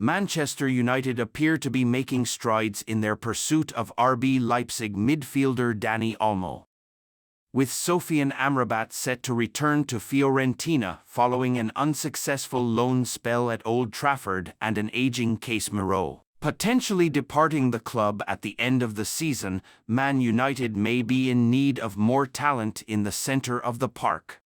Manchester United appear to be making strides in their pursuit of RB Leipzig midfielder Dani Olmo. With Sofian Amrabat set to return to Fiorentina following an unsuccessful loan spell at Old Trafford and an aging Casemiro potentially departing the club at the end of the season, Man United may be in need of more talent in the centre of the park.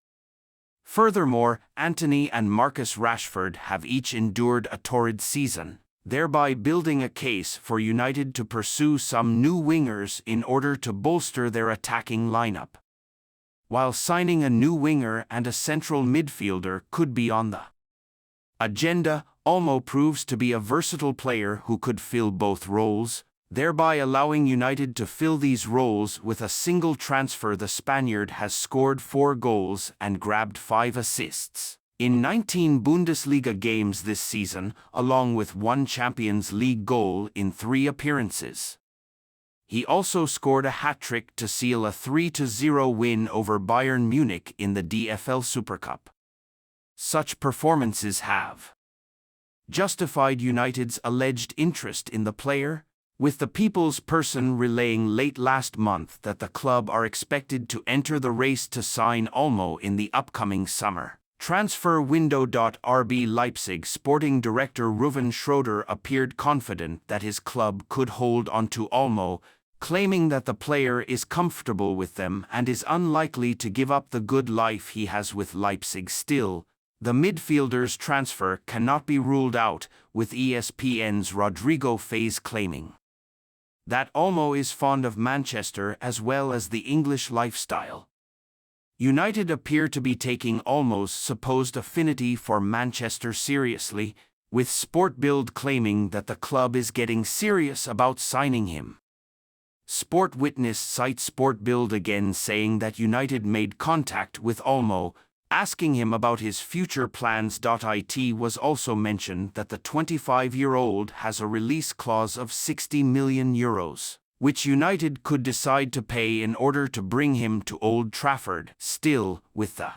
Furthermore, Antony and Marcus Rashford have each endured a torrid season, thereby building a case for United to pursue some new wingers in order to bolster their attacking lineup. While signing a new winger and a central midfielder could be on the agenda, Olmo proves to be a versatile player who could fill both roles, thereby allowing United to fill these roles with a single transfer. The Spaniard has scored 4 goals and grabbed 5 assists in 19 Bundesliga games this season, along with 1 Champions League goal in 3 appearances. He also scored a hat-trick to seal a 3-0 win over Bayern Munich in the DFL Super Cup. Such performances have justified United's alleged interest in the player, with the People's Person relaying late last month that the club are expected to enter the race to sign Olmo in the upcoming summer transfer window. RB Leipzig sporting director Ruven Schröder appeared confident that his club could hold onto Olmo, claiming that the player is comfortable with them and is unlikely to give up the good life he has with Leipzig. Still, the midfielder's transfer cannot be ruled out, with ESPN's Rodrigo Fez claiming that Olmo is fond of Manchester as well as the English lifestyle. United appear to be taking Olmo's supposed affinity for Manchester seriously, with Sportbild claiming that the club is getting serious about signing him. Sport Witness cites Sportbild again, saying that United made contact with Olmo, asking him about his future plans. It was also mentioned that the 25-year-old has a release clause of €60 million, which United could decide to pay in order to bring him to Old Trafford. Still, with the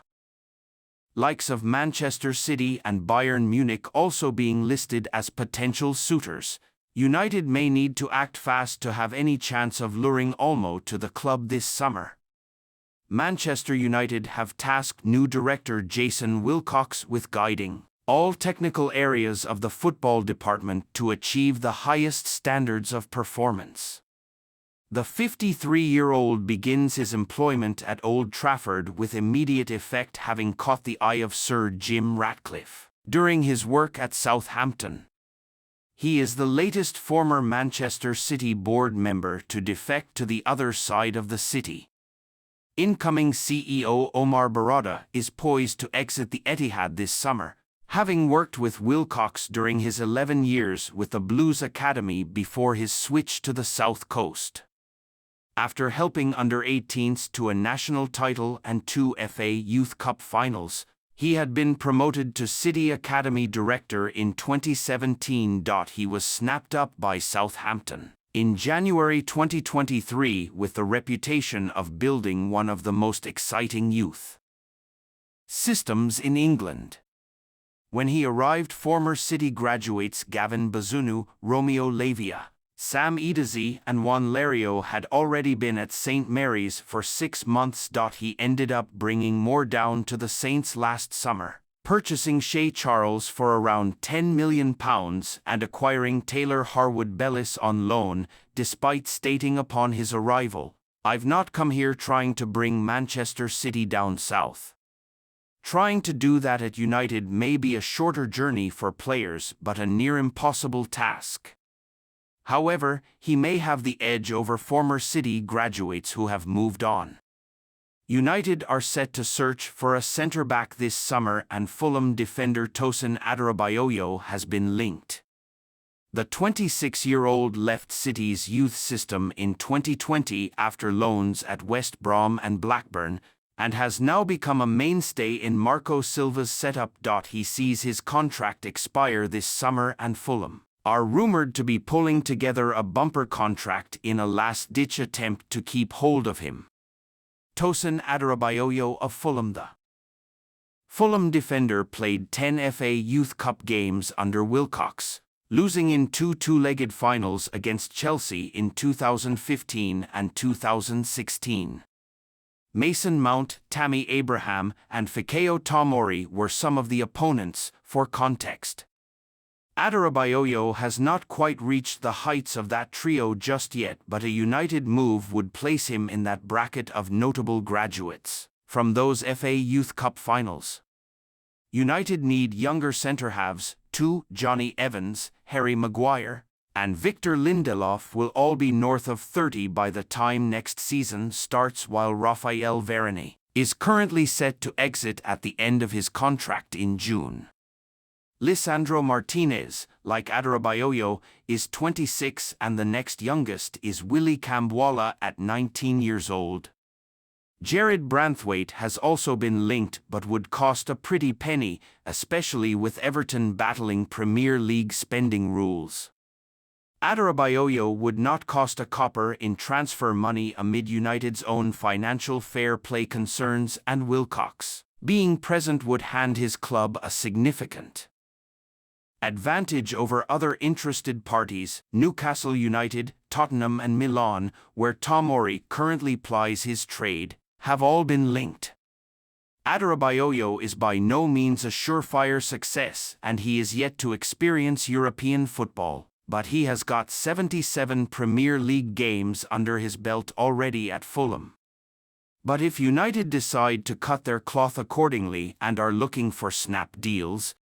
likes of Manchester City and Bayern Munich also being listed as potential suitors, United may need to act fast to have any chance of luring Olmo to the club this summer. Manchester United have tasked new director Jason Wilcox with guiding all technical areas of the football department to achieve the highest standards of performance. The 53-year-old begins his employment at Old Trafford with immediate effect, having caught the eye of Sir Jim Ratcliffe during his work at Southampton. He is the latest former Manchester City board member to defect to the other side of the city. Incoming CEO Omar Barada is poised to exit the Etihad this summer, having worked with Wilcox during his 11 years with the Blues Academy before his switch to the South Coast. After helping under-18s to a national title and 2 FA Youth Cup finals, he had been promoted to City Academy Director in 2017. He was snapped up by Southampton in January 2023 with the reputation of building one of the most exciting youth systems in England. When he arrived, former City graduates Gavin Bazunu, Romeo Lavia, Sam Edazi and Juan Lario had already been at St. Mary's for 6 months. He ended up bringing more down to the Saints last summer, purchasing Shea Charles for around £10 million and acquiring Taylor Harwood-Bellis on loan, despite stating upon his arrival, "I've not come here trying to bring Manchester City down south." Trying to do that at United may be a shorter journey for players but a near impossible task. However, he may have the edge over former City graduates who have moved on. United are set to search for a centre-back this summer, and Fulham defender Tosin Adarabioyo has been linked. The 26-year-old left City's youth system in 2020 after loans at West Brom and Blackburn, and has now become a mainstay in Marco Silva's setup. He sees his contract expire this summer, and Fulham are rumoured to be pulling together a bumper contract in a last-ditch attempt to keep hold of him. Tosin Adarabioyo of Fulham. The Fulham defender played 10 FA Youth Cup games under Wilcox, losing in two-legged finals against Chelsea in 2015 and 2016. Mason Mount, Tammy Abraham, and Fikayo Tomori were some of the opponents. For context, Adebayo has not quite reached the heights of that trio just yet, but a United move would place him in that bracket of notable graduates from those FA Youth Cup finals. United need younger centre-halves. Johnny Evans, Harry Maguire, and Victor Lindelof will all be north of 30 by the time next season starts, while Raphael Varane is currently set to exit at the end of his contract in June. Lisandro Martinez, like Adebayo, is 26 and the next youngest is Willy Kambwala at 19 years old. Jared Branthwaite has also been linked but would cost a pretty penny, especially with Everton battling Premier League spending rules. Adebayo would not cost a copper in transfer money amid United's own financial fair play concerns, and Wilcox being present would hand his club a significant advantage over other interested parties. Newcastle United, Tottenham and Milan, where Tomori currently plies his trade, have all been linked. Adebayo is by no means a surefire success and he is yet to experience European football, but he has got 77 Premier League games under his belt already at Fulham. But if United decide to cut their cloth accordingly and are looking for snap deals,